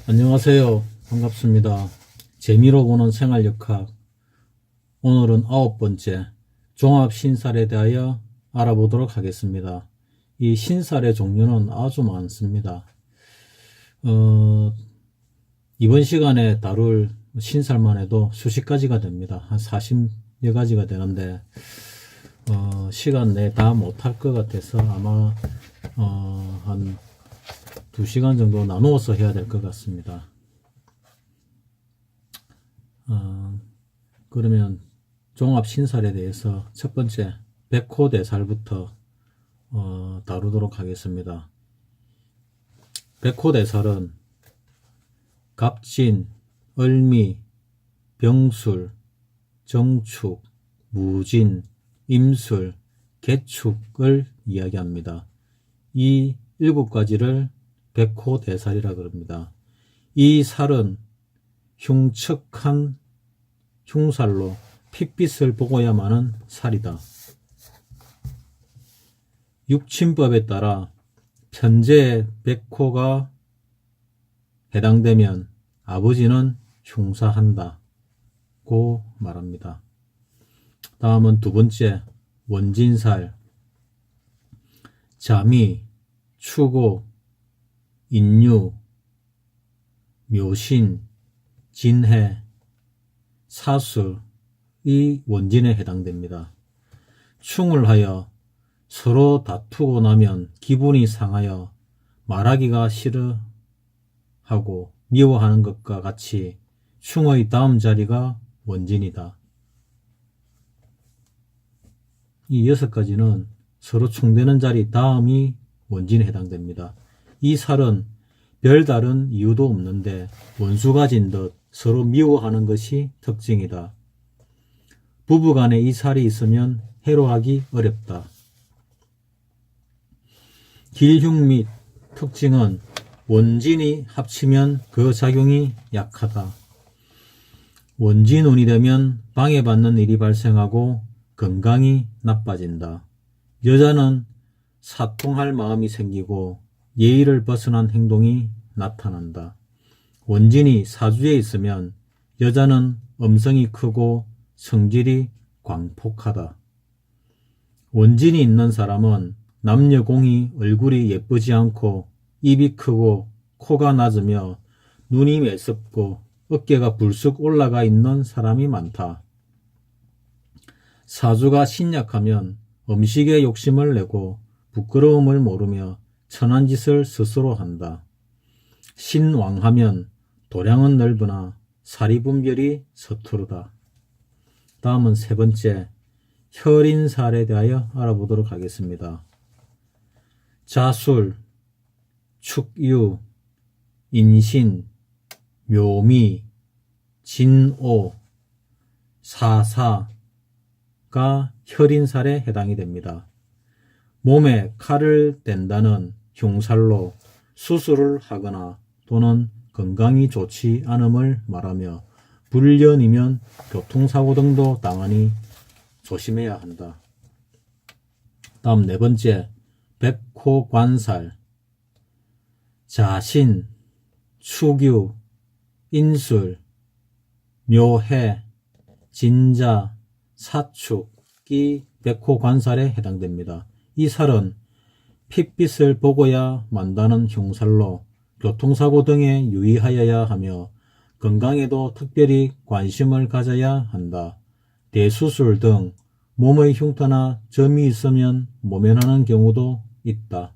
안녕하세요. 반갑습니다. 재미로 보는 생활역학. 오늘은 9번째 종합신살에 대하여 알아보도록 하겠습니다. 이 신살의 종류는 아주 많습니다. 이번 시간에 다룰 신살만 해도 수십 가지가 됩니다. 한 40여 가지가 되는데 시간 내에 다 못할 것 같아서 아마 한 2시간 정도 나누어서 해야 될 것 같습니다. 그러면 종합신살에 대해서 첫 번째 백호대살부터 다루도록 하겠습니다. 백호대살은 갑진, 을미, 병술, 정축, 무진, 임술, 개축을 이야기합니다. 이 7가지를 백호대살이라 그럽니다. 이 살은 흉측한 흉살로 핏빛을 보고야만은 살이다. 육친법에 따라 편제의 백호가 해당되면 아버지는 흉사한다 고 말합니다. 다음은 두 번째 원진살. 자미, 추고, 인유, 묘신, 진해, 사술이 원진에 해당됩니다. 충을 하여 서로 다투고 나면 기분이 상하여 말하기가 싫어하고 미워하는 것과 같이 충의 다음 자리가 원진이다. 이 6가지는 서로 충되는 자리 다음이 원진에 해당됩니다. 이 살은 별다른 이유도 없는데 원수 가진 듯 서로 미워하는 것이 특징이다. 부부간에 이 살이 있으면 해로하기 어렵다. 길흉 및 특징은 원진이 합치면 그 작용이 약하다. 원진운이 되면 방해받는 일이 발생하고 건강이 나빠진다. 여자는 사통할 마음이 생기고 예의를 벗어난 행동이 나타난다. 원진이 사주에 있으면 여자는 음성이 크고 성질이 광폭하다. 원진이 있는 사람은 남녀공이 얼굴이 예쁘지 않고 입이 크고 코가 낮으며 눈이 매섭고 어깨가 불쑥 올라가 있는 사람이 많다. 사주가 신약하면 음식에 욕심을 내고 부끄러움을 모르며 천한 짓을 스스로 한다. 신왕하면 도량은 넓으나 사리분별이 서투르다. 다음은 세 번째 혈인살에 대하여 알아보도록 하겠습니다. 자술, 축유, 인신, 묘미, 진오, 사사가 혈인살에 해당이 됩니다. 몸에 칼을 댄다는 흉살로 수술을 하거나 또는 건강이 좋지 않음을 말하며 불련이면 교통사고 등도 당하니 조심해야 한다. 다음 네 번째 백호관살. 자신, 축유, 인술, 묘해, 진자, 사축이 백호관살에 해당됩니다. 이 살은 핏빛을 보고야 만다는 흉살로 교통사고 등에 유의하여야 하며 건강에도 특별히 관심을 가져야 한다. 대수술 등 몸의 흉터나 점이 있으면 모면하는 경우도 있다.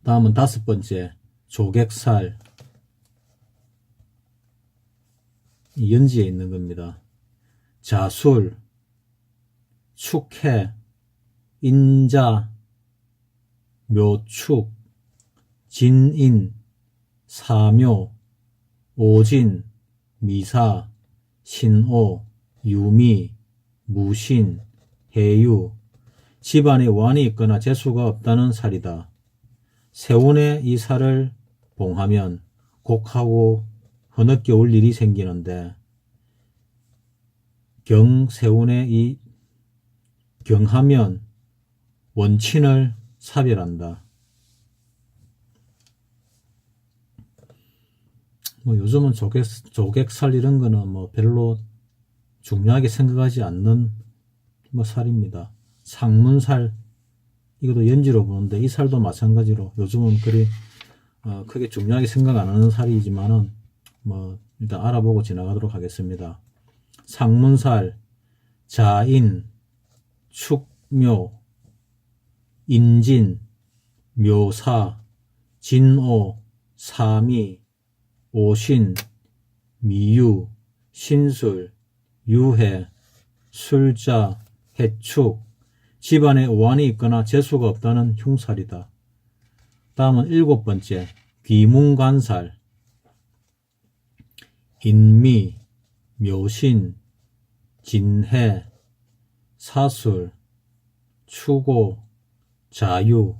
다음은 5번째 조객살. 연지에 있는 겁니다. 자술, 축해, 인자, 묘축, 진인, 사묘, 오진, 미사, 신오, 유미, 무신, 해유. 집안에 원이 있거나 재수가 없다는 살이다. 세운에 이 살을 봉하면 곡하고 흐느껴 올 일이 생기는데 경세운에 이 경하면 원친을 사별한다. 뭐 요즘은 조객살 이런 거는 뭐 별로 중요하게 생각하지 않는 뭐 살입니다. 상문살, 이것도 연지로 보는데 이 살도 마찬가지로 요즘은 그리 크게 중요하게 생각 안 하는 살이지만은 뭐 일단 알아보고 지나가도록 하겠습니다. 상문살, 자인, 축묘, 인진, 묘사, 진오, 사미, 오신, 미유, 신술, 유해, 술자, 해축, 집안에 오한이 있거나 재수가 없다는 흉살이다. 다음은 7번째, 귀문관살, 인미, 묘신, 진해, 사술, 추고, 자유,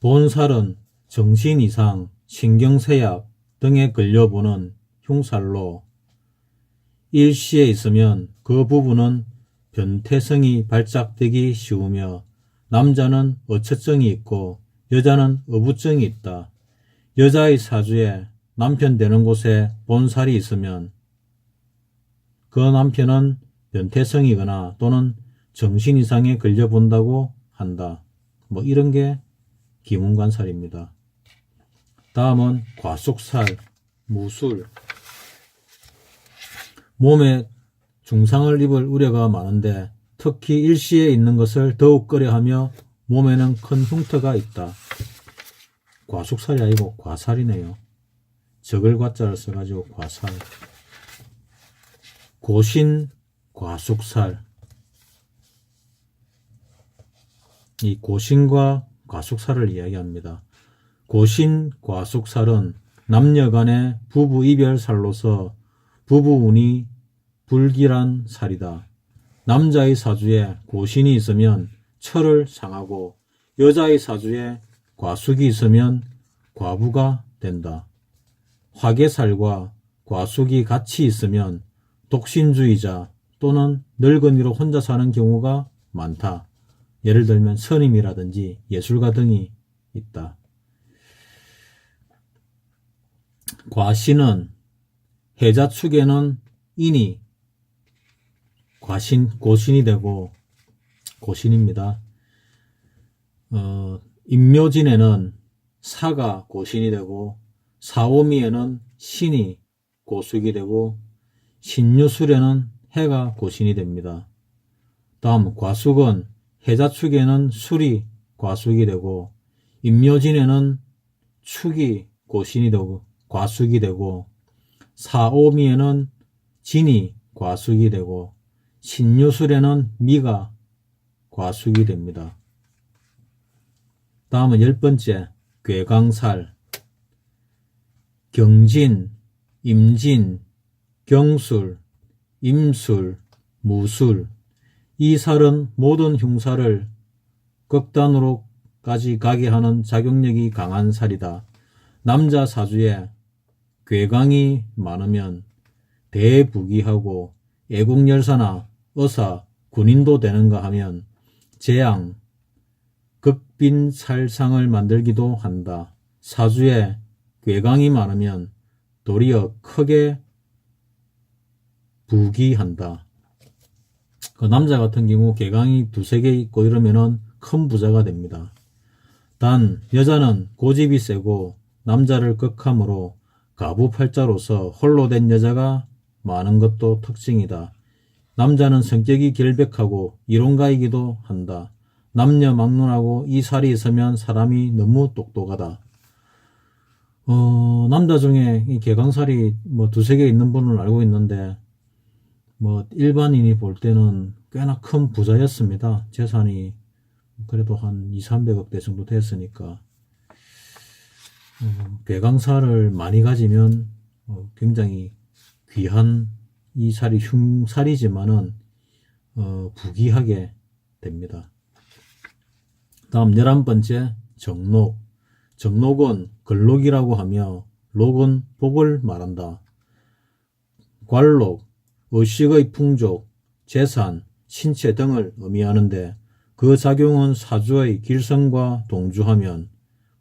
본살은 정신 이상, 신경쇠약 등에 걸려보는 흉살로 일시에 있으면 그 부분은 변태성이 발작되기 쉬우며 남자는 어처증이 있고 여자는 어부증이 있다. 여자의 사주에 남편 되는 곳에 본살이 있으면 그 남편은 변태성이거나 또는 정신 이상에 걸려본다고 한다. 뭐 이런 게 기문관살입니다. 다음은 과숙살, 무술. 몸에 중상을 입을 우려가 많은데 특히 일시에 있는 것을 더욱 꺼려하며 몸에는 큰 흉터가 있다. 과숙살이 아니고 과살이네요. 적을 과자를 써가지고 과살. 고신, 과숙살. 이 고신과 과숙살을 이야기합니다. 고신, 과숙살은 남녀 간의 부부 이별살로서 부부운이 불길한 살이다. 남자의 사주에 고신이 있으면 철을 상하고 여자의 사주에 과숙이 있으면 과부가 된다. 화계살과 과숙이 같이 있으면 독신주의자 또는 늙은이로 혼자 사는 경우가 많다. 예를 들면 선임이라든지 예술가 등이 있다. 과신은 해자축에는 인이 고신이 되고 고신입니다. 임묘진에는 사가 고신이 되고 사오미에는 신이 고숙이 되고 신유술에는 해가 고신이 됩니다. 다음 과숙은 해자축에는 술이 과숙이 되고 임묘진에는 축이 고신이 되고 과숙이 되고 사오미에는 진이 과숙이 되고 신유술에는 미가 과숙이 됩니다. 다음은 10번째 괴강살. 경진, 임진, 경술, 임술, 무술. 이 살은 모든 흉살을 극단으로까지 가게 하는 작용력이 강한 살이다. 남자 사주에 괴강이 많으면 대부귀하고 애국열사나 의사, 군인도 되는가 하면 재앙, 극빈살상을 만들기도 한다. 사주에 괴강이 많으면 도리어 크게 부귀한다. 그 남자 같은 경우 괴강이 2-3개 있고 이러면은 큰 부자가 됩니다. 단 여자는 고집이 세고 남자를 극함으로 가부팔자로서 홀로 된 여자가 많은 것도 특징이다. 남자는 성격이 결백하고 이론가이기도 한다. 남녀 막론하고 이 살이 있으면 사람이 너무 똑똑하다. 남자 중에 이 개강살이 뭐 2-3개 있는 분을 알고 있는데 뭐 일반인이 볼 때는 꽤나 큰 부자였습니다. 재산이 그래도 한 200~300억대 정도 됐으니까 괴강살을 많이 가지면 굉장히 귀한 이 살이 흉살이지만은 부귀하게 됩니다. 다음 11번째 정록. 정록은 걸록이라고 하며 녹은 복을 말한다. 관록, 의식의 풍족, 재산, 신체 등을 의미하는데 그 작용은 사주의 길성과 동주하면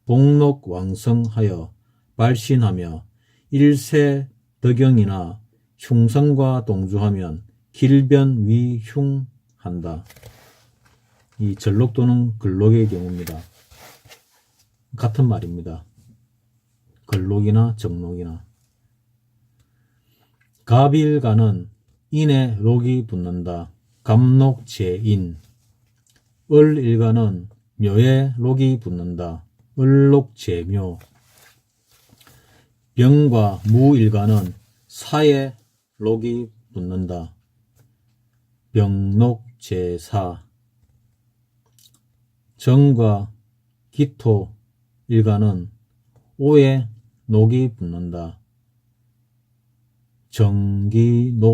복록왕성하여 발신하며 일세 덕영이나 흉성과 동주하면 길변위흉한다. 이 절록 또는 걸록의 경우입니다. 같은 말입니다. 걸록이나 정록이나. 갑일간은 인에 록이 붙는다. 갑록제인. 을일간은 묘에 록이 붙는다. 을록제묘. 병과 무일간은 사에 록이 붙는다. 병록제사. 정과 기토 일간은 오에 녹이 붙는다. 정기녹제오.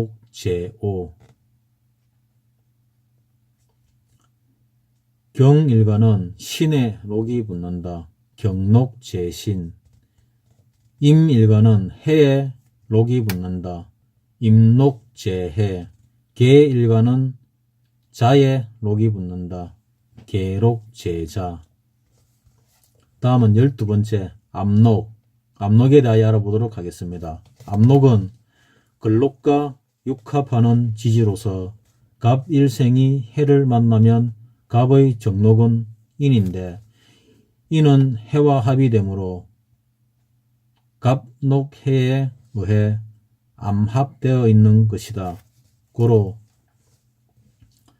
경일간은 신에 녹이 붙는다. 경록제신. 임일간은 해에 녹이 붙는다. 임록제해. 계일간은 자에 녹이 붙는다. 계록제자. 다음은 12번째 압록. 압록에 대하여 알아보도록 하겠습니다. 압록은 걸록과 육합하는 지지로서 갑일생이 해를 만나면 갑의 정록은 인인데 인은 해와 합이 되므로 갑록해에 의해 암합되어 있는 것이다. 고로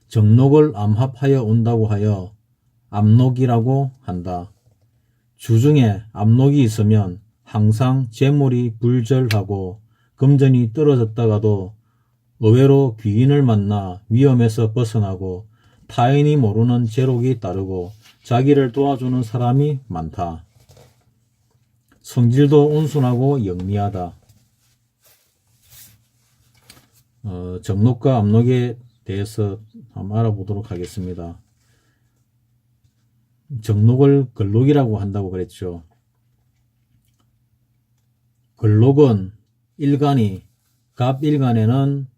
정록을 암합하여 온다고 하여 압록이라고 한다. 주중에 압록이 있으면 항상 재물이 불절하고 금전이 떨어졌다가도 의외로 귀인을 만나 위험에서 벗어나고 타인이 모르는 재록이 따르고 자기를 도와주는 사람이 많다. 성질도 온순하고 영리하다. 정록과 압록에 대해서 한번 알아보도록 하겠습니다. 정록을 걸록이라고 한다고 그랬죠. 걸록은 일간이 갑일간에는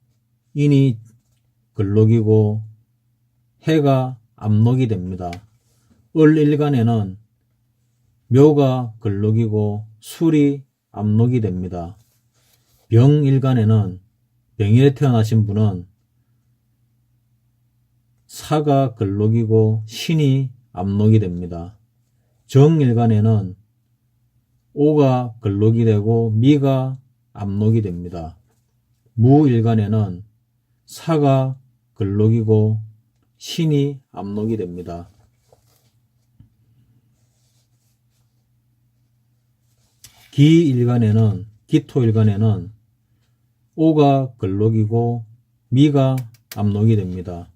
인이 걸록이고 해가 압록이 됩니다. 을일간에는 묘가 걸록이고 술이 압록이 됩니다. 병일간에는 병일에 태어나신 분은 사가 걸록이고 신이 압록이 됩니다. 정일간에는 오가 걸록이 되고 미가 압록이 됩니다. 무일간에는 사가 걸록이고 신이 압록이 됩니다. 기일간에는 기토일간에는 오가 걸록이고 미가 압록이 됩니다.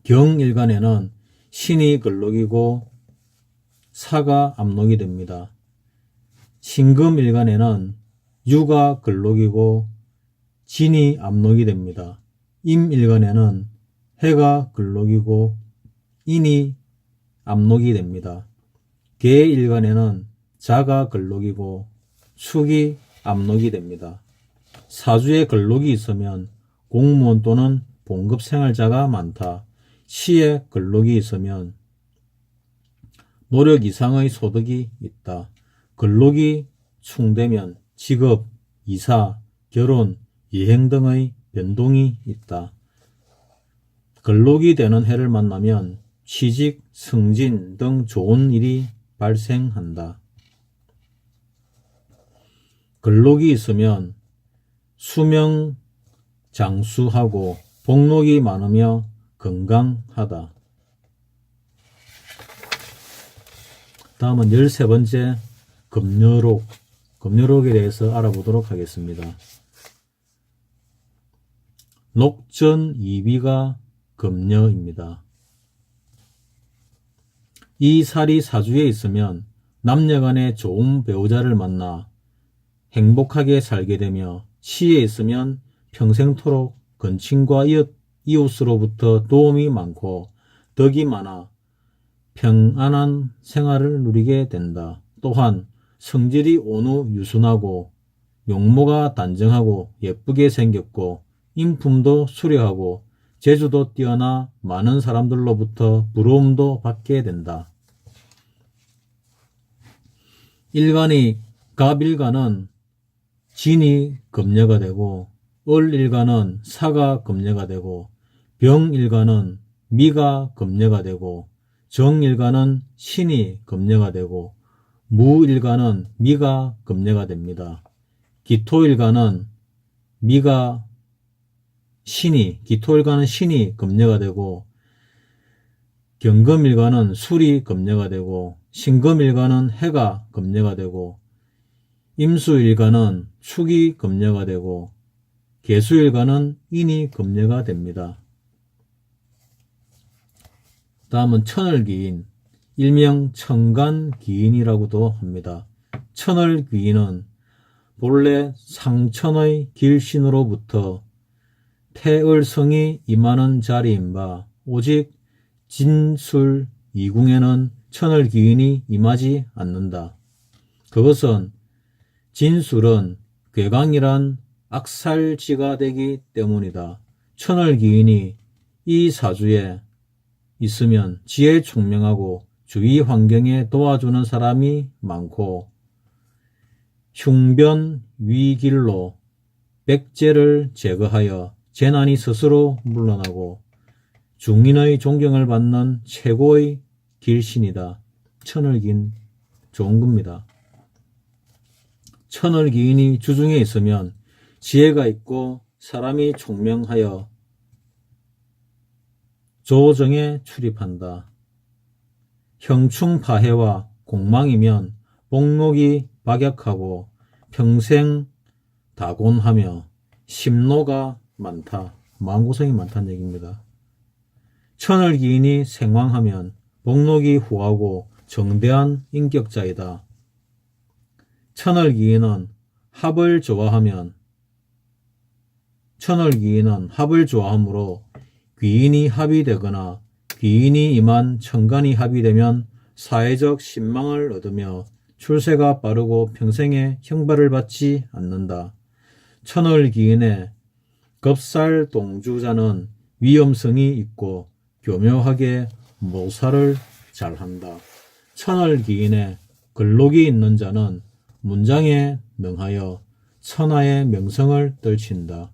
경일간에는 신이 걸록이고 사가 압록이 됩니다. 신금일간에는 유가 걸록이고 진이 압록이 됩니다. 임일간에는 해가 걸록이고 인이 압록이 됩니다. 계일간에는 자가 걸록이고 축이 압록이 됩니다. 사주에 걸록이 있으면 공무원 또는 봉급생활자가 많다. 시에 걸록이 있으면 노력 이상의 소득이 있다. 걸록이 충되면 직업, 이사, 결혼, 여행 등의 변동이 있다. 걸록이 되는 해를 만나면 취직, 승진 등 좋은 일이 발생한다. 걸록이 있으면 수명 장수하고 복록이 많으며 건강하다. 다음은 13번째 금녀록. 금녀록에 대해서 알아보도록 하겠습니다. 녹전이비가 금녀입니다. 이 살이 사주에 있으면 남녀간에 좋은 배우자를 만나 행복하게 살게 되며 시에 있으면 평생토록 건친과 이웃으로부터 도움이 많고 덕이 많아 평안한 생활을 누리게 된다. 또한 성질이 온후 유순하고 용모가 단정하고 예쁘게 생겼고 인품도 수려하고 재주도 뛰어나 많은 사람들로부터 부러움도 받게 된다. 일간이 갑일간은 진이 금녀가 되고 을일간은 사가 금녀가 되고 병일간은 미가 금녀가 되고 정일간은 신이 금녀가 되고 무일간은 미가 금녀가 됩니다. 기토일간은 기토일간은 신이 금녀가 되고 경금일간은 술이 금녀가 되고 신금일간은 해가 금녀가 되고 임수일간은 축이 금녀가 되고 계수일간은 인이 금녀가 됩니다. 다음은 천을귀인, 일명 천간귀인이라고도 합니다. 천을귀인은 본래 상천의 길신으로부터 태을성이 임하는 자리인 바 오직 진술 이궁에는 천을귀인이 임하지 않는다. 그것은 진술은 괴강이란 악살지가 되기 때문이다. 천을귀인이 이 사주에 있으면 지혜 총명하고 주위 환경에 도와주는 사람이 많고 흉변 위길로 백재를 제거하여 재난이 스스로 물러나고 중인의 존경을 받는 최고의 길신이다. 천을귀인 좋은 겁니다. 천을귀인이 주중에 있으면 지혜가 있고 사람이 총명하여 조정에 출입한다. 형충파해와 공망이면 복록이 박약하고 평생 다곤하며 심노가 많다. 마음고생이 많다는 얘기입니다. 천을귀인이 생황하면 복록이 후하고 정대한 인격자이다. 천을귀인은 합을 좋아하므로 귀인이 합이 되거나 귀인이 임한 천간이 합이 되면 사회적 신망을 얻으며 출세가 빠르고 평생에 형벌을 받지 않는다. 천을귀인의 겁살동주자는 위험성이 있고 교묘하게 모사를 잘한다. 천을귀인의 근록이 있는 자는 문장에 능하여 천하의 명성을 떨친다.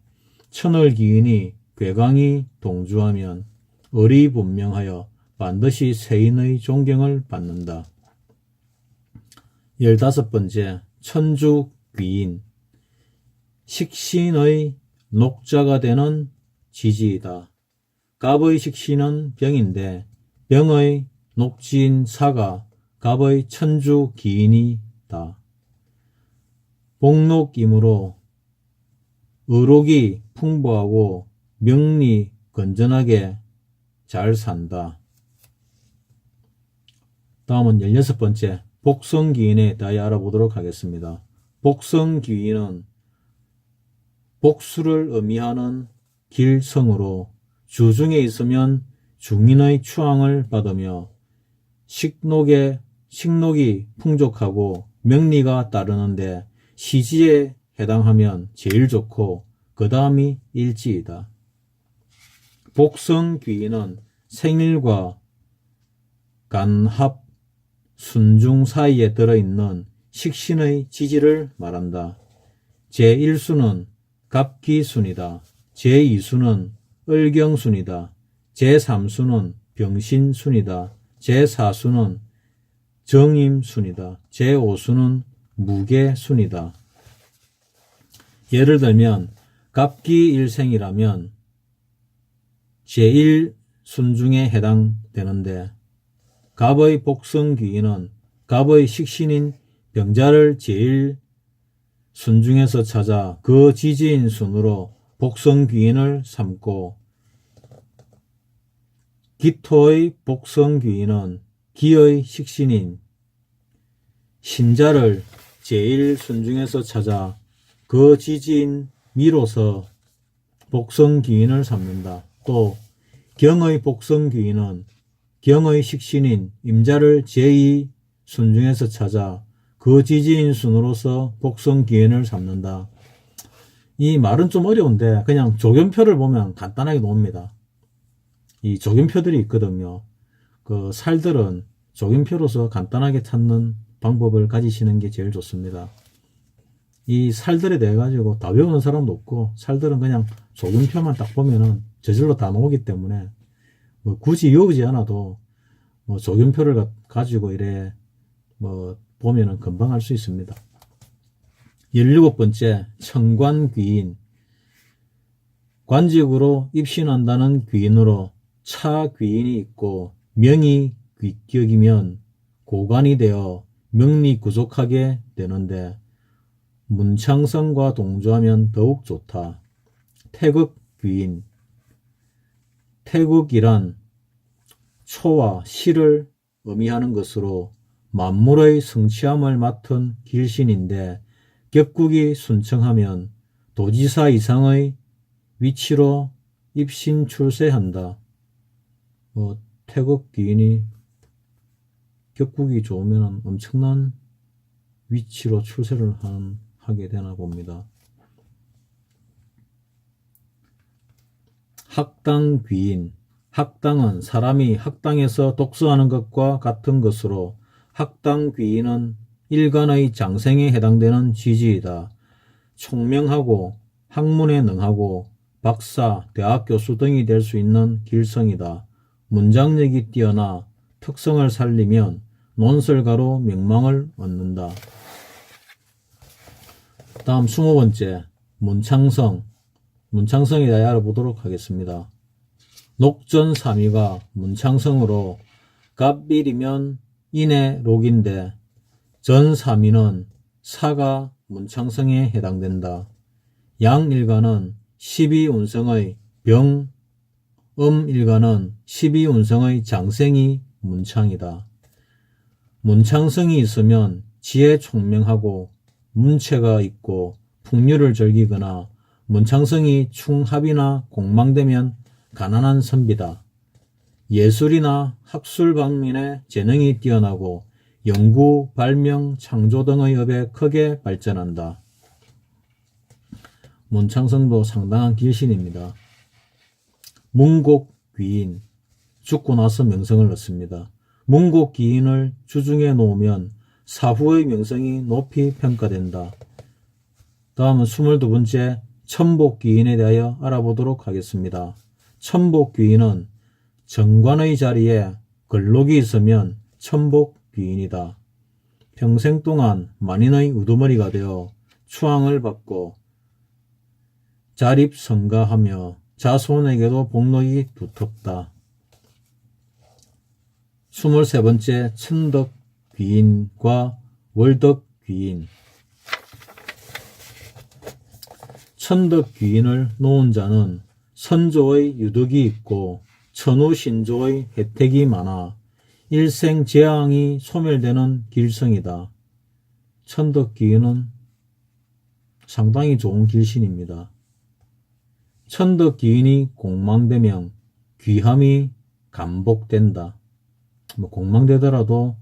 천을귀인이 괴강이 동주하면 의리분명하여 반드시 세인의 존경을 받는다. 15번째, 천주귀인, 식신의 녹자가 되는 지지이다. 갑의 식신은 병인데 병의 녹지인 사가 갑의 천주귀인이다. 복록이므로 의록이 풍부하고 명리 건전하게 잘 산다. 다음은 16번째, 복성귀인에 대해 알아보도록 하겠습니다. 복성귀인은 복수를 의미하는 길성으로 주중에 있으면 중인의 추앙을 받으며 식록이 풍족하고 명리가 따르는데 시지에 해당하면 제일 좋고 그 다음이 일지이다. 복성귀인은 생일과 간합, 순중 사이에 들어있는 식신의 지지를 말한다. 제1수는 갑기순이다. 제2수는 을경순이다. 제3수는 병신순이다. 제4수는 정임순이다. 제5수는 무계순이다. 예를 들면 갑기일생이라면 제1순중에 해당되는데 갑의 복성귀인은 갑의 식신인 병자를 제1순중에서 찾아 그 지지인 순으로 복성귀인을 삼고 기토의 복성귀인은 기의 식신인 신자를 제1순중에서 찾아 그 지지인 미로서 복성귀인을 삼는다. 또 경의 복성귀인은 경의 식신인 임자를 제2순중에서 찾아 그 지지인 순으로서 복성귀인을 삼는다. 이 말은 좀 어려운데 그냥 조견표를 보면 간단하게 나옵니다. 이 조견표들이 있거든요. 그 살들은 조견표로서 간단하게 찾는 방법을 가지시는 게 제일 좋습니다. 이 살들에 대해 가지고 다 외우는 사람도 없고, 살들은 그냥 조균표만 딱 보면은 저절로 다 나오기 때문에 뭐 굳이 외우지 않아도 뭐 조균표를 가지고 이래 뭐 보면은 금방 알 수 있습니다. 17번째, 청관귀인. 관직으로 입신한다는 귀인으로 차귀인이 있고 명이 귀격이면 고관이 되어 명리 구족하게 되는데 문창성과 동조하면 더욱 좋다. 태극귀인. 태극이란 초와 실을 의미하는 것으로 만물의 성취함을 맡은 길신인데 격국이 순청하면 도지사 이상의 위치로 입신 출세한다. 태극귀인이 격국이 좋으면 엄청난 위치로 출세를 하게 되나 봅니다. 학당귀인. 학당은 사람이 학당에서 독서하는 것과 같은 것으로 학당귀인은 일간의 장생에 해당되는 취지이다. 총명하고 학문에 능하고 박사, 대학 교수 등이 될 수 있는 길성이다. 문장력이 뛰어나 특성을 살리면 논설가로 명망을 얻는다. 다음 20번째, 문창성. 문창성에 대해 알아보도록 하겠습니다. 녹전삼위가 문창성으로 갑일이면 인의 록인데 전삼위는 사가 문창성에 해당된다. 양일간은 12운성의 병, 음일간은 12운성의 장생이 문창이다. 문창성이 있으면 지혜 총명하고 문체가 있고 풍류를 즐기거나 문창성이 충합이나 공망되면 가난한 선비다. 예술이나 학술 방면에 재능이 뛰어나고 연구, 발명, 창조 등의 업에 크게 발전한다. 문창성도 상당한 길신입니다. 문곡귀인. 죽고 나서 명성을 얻습니다. 문곡귀인을 주중에 놓으면 사후의 명성이 높이 평가된다. 다음은 22번째, 천복귀인에 대하여 알아보도록 하겠습니다. 천복귀인은 정관의 자리에 걸록이 있으면 천복귀인이다. 평생 동안 만인의 우두머리가 되어 추앙을 받고 자립성가하며 자손에게도 복록이 두텁다. 23번째, 천덕귀인과 월덕귀인. 천덕귀인을 놓은 자는 선조의 유덕이 있고 천우신조의 혜택이 많아 일생 재앙이 소멸되는 길성이다. 천덕귀인은 상당히 좋은 길신입니다. 천덕귀인이 공망되면 귀함이 감복된다. 공망되더라도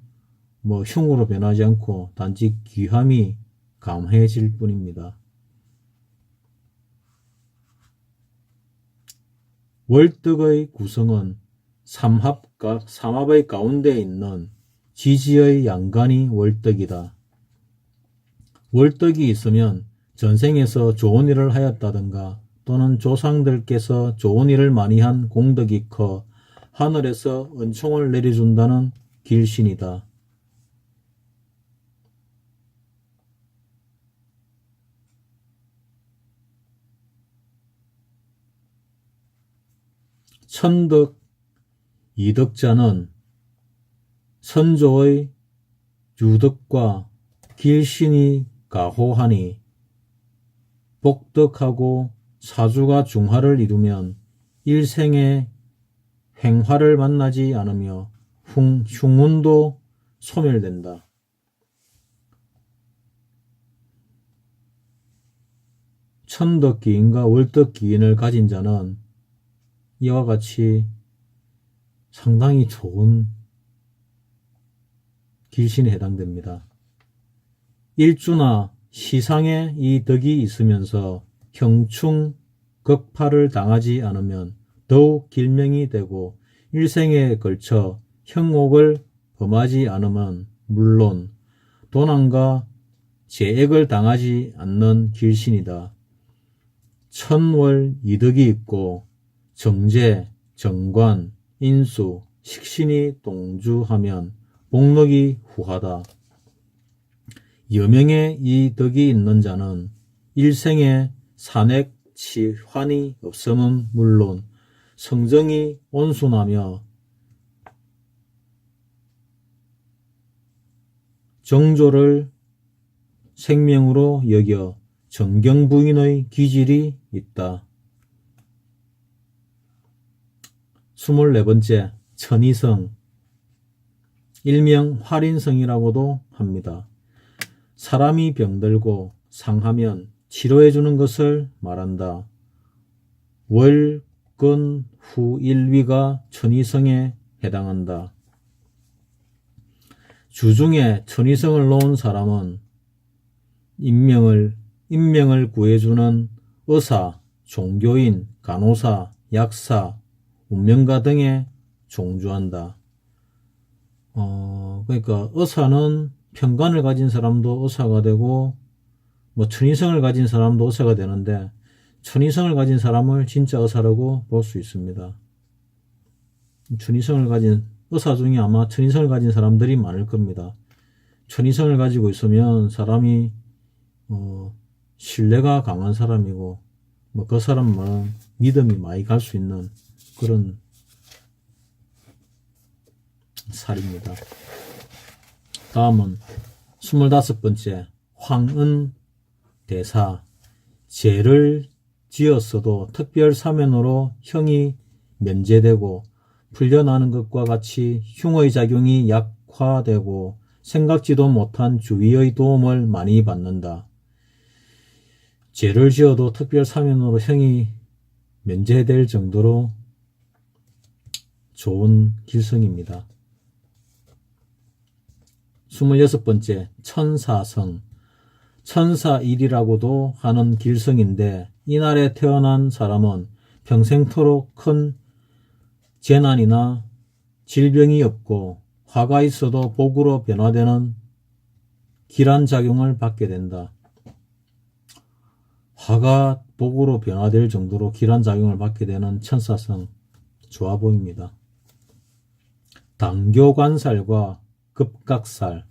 흉으로 변하지 않고 단지 귀함이 감해질 뿐입니다. 월덕의 구성은 삼합의 가운데 있는 지지의 양간이 월덕이다. 월덕이 있으면 전생에서 좋은 일을 하였다든가 또는 조상들께서 좋은 일을 많이 한 공덕이 커 하늘에서 은총을 내려준다는 길신이다. 천덕 이덕자는 선조의 유덕과 길신이 가호하니 복덕하고 사주가 중화를 이루면 일생에 횡화를 만나지 않으며 흉운도 소멸된다. 천덕기인과 월덕기인을 가진 자는 이와 같이 상당히 좋은 길신에 해당됩니다. 일주나 시상에 이 덕이 있으면서 형충, 극파를 당하지 않으면 더욱 길명이 되고 일생에 걸쳐 형옥을 범하지 않으면 물론 도난과 재액을 당하지 않는 길신이다. 천월 이득이 있고 정제, 정관, 인수, 식신이 동주하면 복록이 후하다. 여명의 이 덕이 있는 자는 일생에 산액, 치환이 없음은 물론 성정이 온순하며 정조를 생명으로 여겨 정경부인의 기질이 있다. 24번째, 천이성, 일명 활인성이라고도 합니다. 사람이 병들고 상하면 치료해주는 것을 말한다. 월, 근, 후, 일위가 천이성에 해당한다. 주중에 천이성을 놓은 사람은 인명을 구해주는 의사, 종교인, 간호사, 약사, 운명가 등에 종주한다. 그러니까 의사는 편관을 가진 사람도 의사가 되고 천이성을 가진 사람도 의사가 되는데 천이성을 가진 사람을 진짜 의사라고 볼 수 있습니다. 천이성을 가진 의사 중에 아마 천이성을 가진 사람들이 많을 겁니다. 천이성을 가지고 있으면 사람이 신뢰가 강한 사람이고 그 사람은 믿음이 많이 갈 수 있는 그런 살입니다. 다음은 25번째, 황은 대사. 죄를 지었어도 특별 사면으로 형이 면제되고 풀려나는 것과 같이 흉의 작용이 약화되고 생각지도 못한 주위의 도움을 많이 받는다. 죄를 지어도 특별 사면으로 형이 면제될 정도로 좋은 길성입니다. 26번째, 천사성. 천사일이라고도 하는 길성인데 이날에 태어난 사람은 평생토록 큰 재난이나 질병이 없고 화가 있어도 복으로 변화되는 길한 작용을 받게 된다. 화가 복으로 변화될 정도로 길한 작용을 받게 되는 천사성, 좋아 보입니다. 당교관살과 급각살.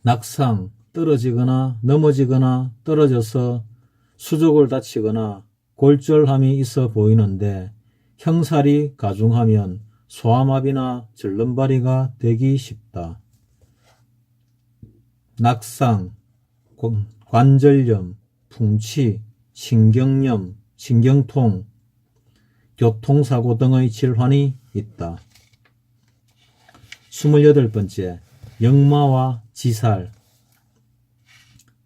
낙상, 떨어지거나 넘어지거나 떨어져서 수족을 다치거나 골절함이 있어 보이는데 형살이 가중하면 소아마비나 절름발이가 되기 쉽다. 낙상, 관절염, 풍치, 신경염, 신경통, 교통사고 등의 질환이 있다. 28번째, 역마와 지살.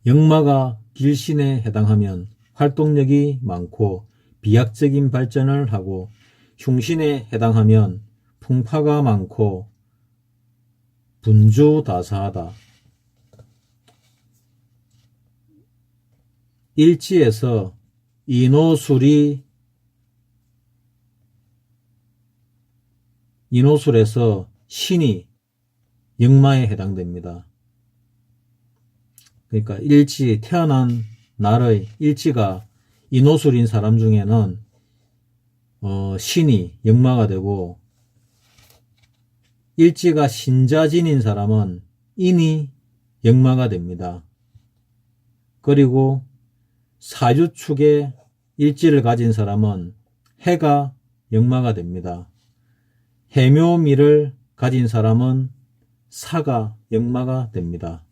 역마가 길신에 해당하면 활동력이 많고 비약적인 발전을 하고 흉신에 해당하면 풍파가 많고 분주다사하다. 일지에서 인호술에서 신이 역마에 해당됩니다. 그러니까 일지, 태어난 날의 일지가 인호술인 사람 중에는 신이 역마가 되고 일지가 신자진인 사람은 인이 역마가 됩니다. 그리고 사유축에 일지를 가진 사람은 해가 역마가 됩니다. 해묘미를 가진 사람은 사가 역마가 됩니다.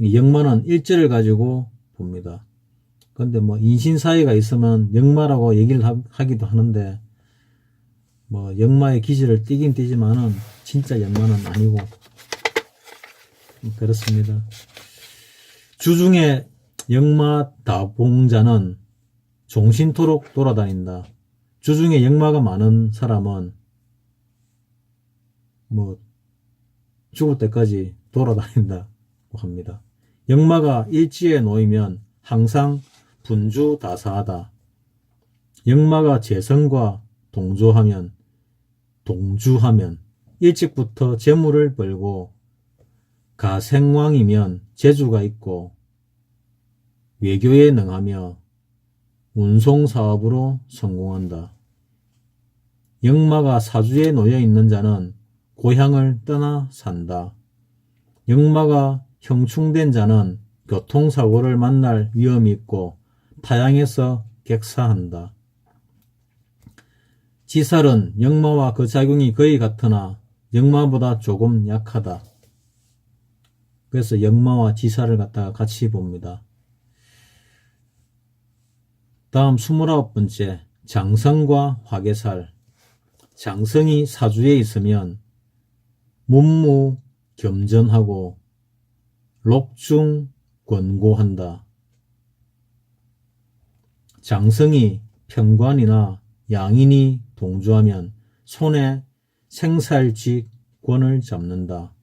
역마는 일지를 가지고 봅니다. 그런데 인신사이가 있으면 역마라고 얘기를 하기도 하는데 역마의 기질을 띠긴 띠지만은 진짜 역마는 아니고 그렇습니다. 주중에 역마 다봉자는 종신토록 돌아다닌다. 주중에 역마가 많은 사람은 죽을 때까지 돌아다닌다고 합니다. 역마가 일지에 놓이면 항상 분주다사하다. 역마가 재성과 동주하면 일찍부터 재물을 벌고 가생왕이면 재주가 있고 외교에 능하며 운송사업으로 성공한다. 역마가 사주에 놓여 있는 자는 고향을 떠나 산다. 역마가 형충된 자는 교통사고를 만날 위험이 있고 타양에서 객사한다. 지살은 역마와 그 작용이 거의 같으나 역마보다 조금 약하다. 그래서 역마와 지살을 갖다가 같이 봅니다. 다음 29번째, 장성과 화개살. 장성이 사주에 있으면 문무겸전하고 록중권고한다. 장성이 평관이나 양인이 동주하면 손에 생살직권을 잡는다.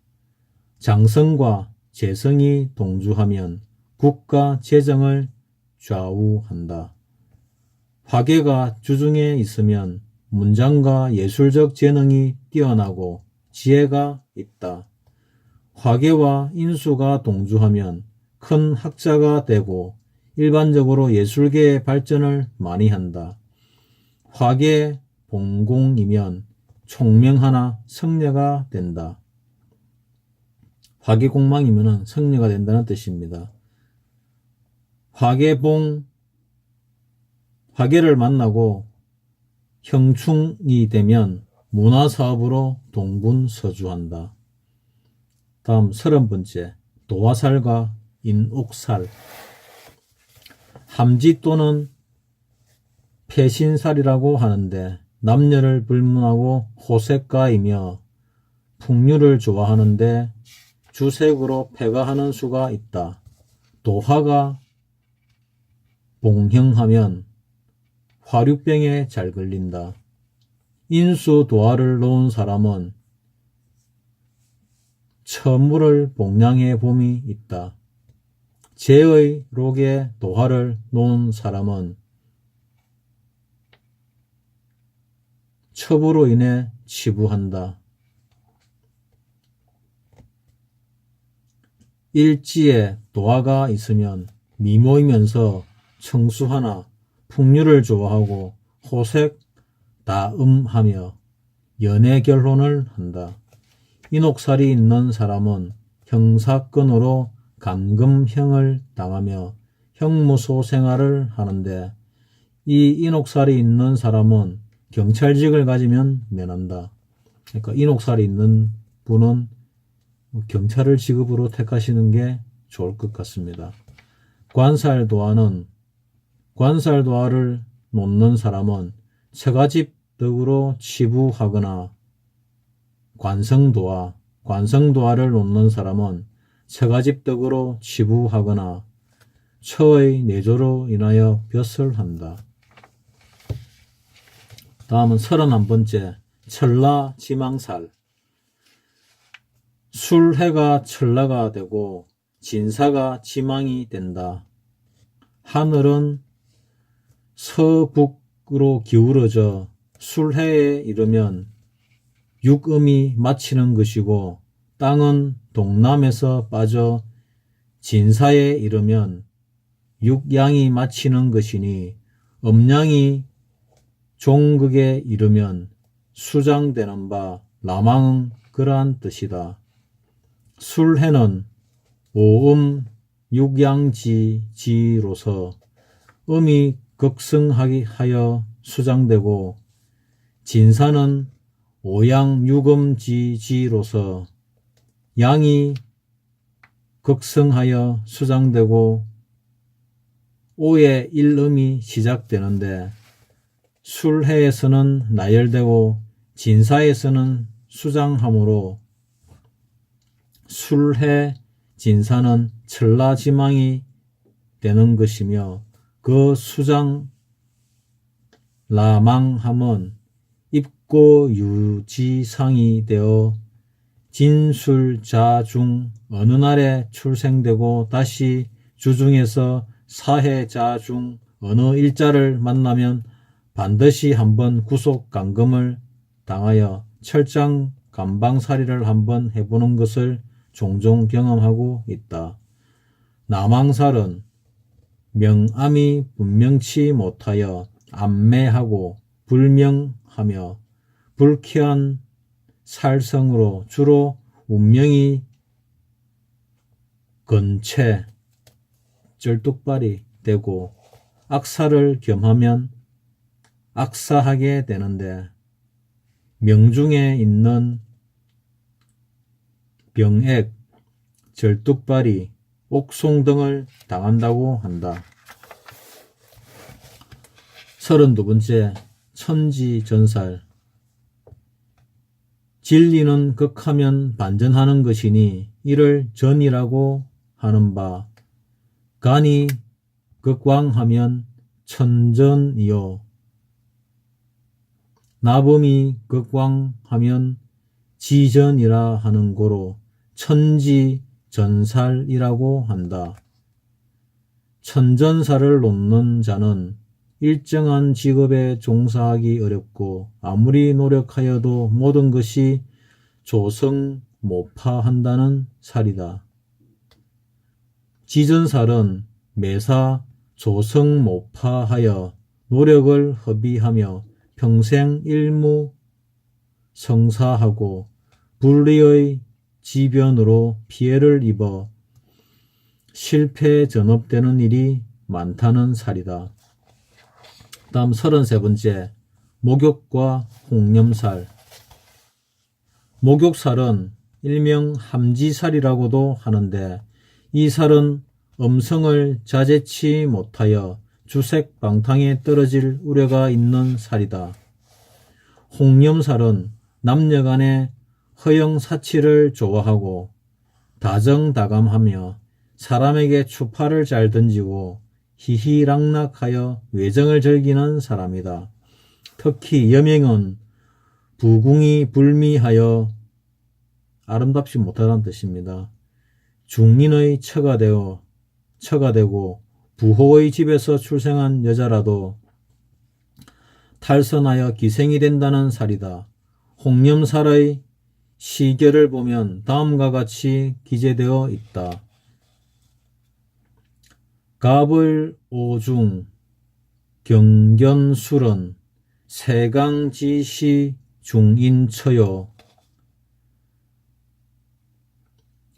장성과 재성이 동주하면 국가 재정을 좌우한다. 화개가 주중에 있으면 문장과 예술적 재능이 뛰어나고 지혜가 있다. 화개와 인수가 동주하면 큰 학자가 되고 일반적으로 예술계의 발전을 많이 한다. 화개 봉공이면 총명하나 성녀가 된다. 화개공망이면 성녀가 된다는 뜻입니다. 화개를 만나고 형충이 되면 문화사업으로 동분서주한다. 다음 30번째, 도화살과 인옥살. 함지 또는 패신살이라고 하는데 남녀를 불문하고 호색가이며 풍류를 좋아하는데 주색으로 패가하는 수가 있다. 도화가 봉형하면 화류병에 잘 걸린다. 인수 도화를 놓은 사람은 처물을 봉양해 봄이 있다. 재의 록에 도화를 놓은 사람은 첩으로 인해 치부한다. 일지에 도화가 있으면 미모이면서 청수하나 풍류를 좋아하고 호색 다음하며 연애 결혼을 한다. 인옥살이 있는 사람은 형사건으로 감금형을 당하며 형무소 생활을 하는데 이 인옥살이 있는 사람은 경찰직을 가지면 면한다. 그러니까 인옥살이 있는 분은 경찰을 직업으로 택하시는 게 좋을 것 같습니다. 관살도화를 놓는 사람은 처가집 덕으로 치부하거나 관성도화를 놓는 사람은 처가집 덕으로 치부하거나 처의 내조로 인하여 벼슬한다. 다음은 31번째, 천라지망살. 술해가 천라가 되고 진사가 지망이 된다. 하늘은 서북으로 기울어져 술해에 이르면 육음이 마치는 것이고 땅은 동남에서 빠져 진사에 이르면 육양이 마치는 것이니 음양이 종극에 이르면 수장되는 바 라망은 그러한 뜻이다. 술해는 오음 육양지지로서 음이 극성하여 수장되고 진사는 오양 육음지지로서 양이 극성하여 수장되고 오의 일음이 시작되는데 술해에서는 나열되고 진사에서는 수장하므로 술해 진사는 천라지망이 되는 것이며 그 수장 라망함은 입고유지상이 되어 진술자 중 어느 날에 출생되고 다시 주중에서 사해자 중 어느 일자를 만나면 반드시 한번 구속 감금을 당하여 철장 감방살이를 한번 해보는 것을 종종 경험하고 있다. 남왕살은 명암이 분명치 못하여 암매하고 불명하며 불쾌한 살성으로 주로 운명이 건체 쩔뚝발이 되고 악사를 겸하면 악사하게 되는데 명중에 있는 병액, 절뚝발이, 옥송 등을 당한다고 한다. 32번째 천지전살. 진리는 극하면 반전하는 것이니 이를 전이라고 하는 바, 간이 극왕하면 천전이요 나범이 극왕하면 지전이라 하는 고로 천지전살이라고 한다. 천전살을 놓는 자는 일정한 직업에 종사하기 어렵고 아무리 노력하여도 모든 것이 조성모파한다는 살이다. 지전살은 매사 조성모파하여 노력을 허비하며 평생 일무 성사하고 불리의 지변으로 피해를 입어 실패 전업되는 일이 많다는 살이다. 다음 33번째 목욕과 홍념살. 목욕살은 일명 함지살이라고도 하는데 이 살은 음성을 자제치 못하여 주색방탕에 떨어질 우려가 있는 살이다. 홍념살은 남녀간의 허영사치를 좋아하고 다정다감하며 사람에게 추파를 잘 던지고 희희락락하여 외정을 즐기는 사람이다. 특히 여명은 부궁이 불미하여 아름답지 못하다는 뜻입니다. 중인의 처가 되고 부호의 집에서 출생한 여자라도 탈선하여 기생이 된다는 살이다. 홍념살의 시결을 보면 다음과 같이 기재되어 있다. 갑을오중 경견술은 세강지시 중인처요.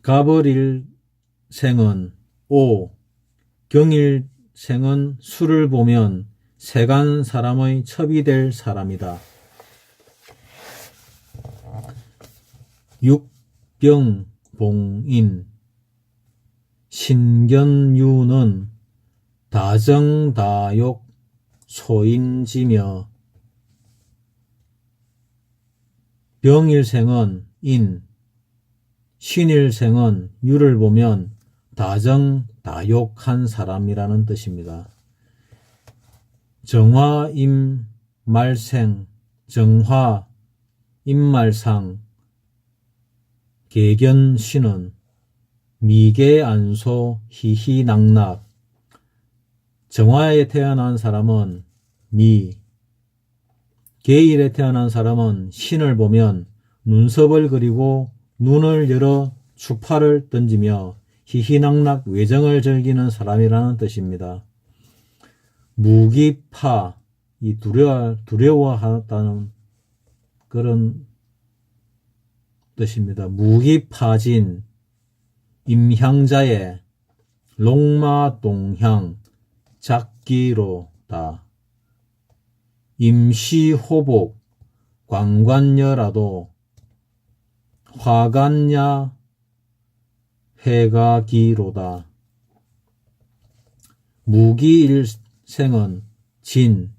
갑을일생은 오, 경일생은 술을 보면 세간 사람의 첩이 될 사람이다. 육병봉인 신견유는 다정다욕 소인지며 병일생은 인, 신일생은 유를 보면 다정다욕한 사람이라는 뜻입니다. 정화임말생, 정화임말상, 계견신은 미계안소 희희낙낙. 정화에 태어난 사람은 미, 계일에 태어난 사람은 신을 보면 눈썹을 그리고 눈을 열어 추파를 던지며 희희낙낙 외정을 즐기는 사람이라는 뜻입니다. 무기파, 이 두려워하다는 그런 뜻입니다. 무기파진, 임향자의 롱마동향, 작기로다. 임시호복, 광관녀라도 화간야 회가기로다. 무기일생은 진,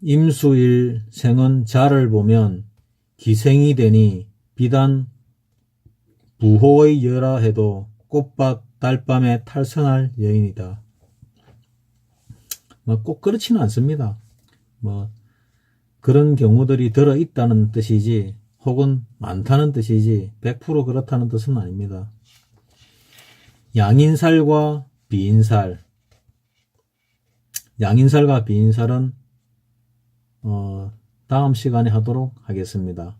임수일생은 자를 보면 기생이 되니 비단 부호의 여라 해도 꽃밭 달밤에 탈선할 여인이다. 꼭 그렇지는 않습니다. 그런 경우들이 들어있다는 뜻이지 혹은 많다는 뜻이지 100% 그렇다는 뜻은 아닙니다. 양인살과 비인살. 양인살과 비인살은 다음 시간에 하도록 하겠습니다.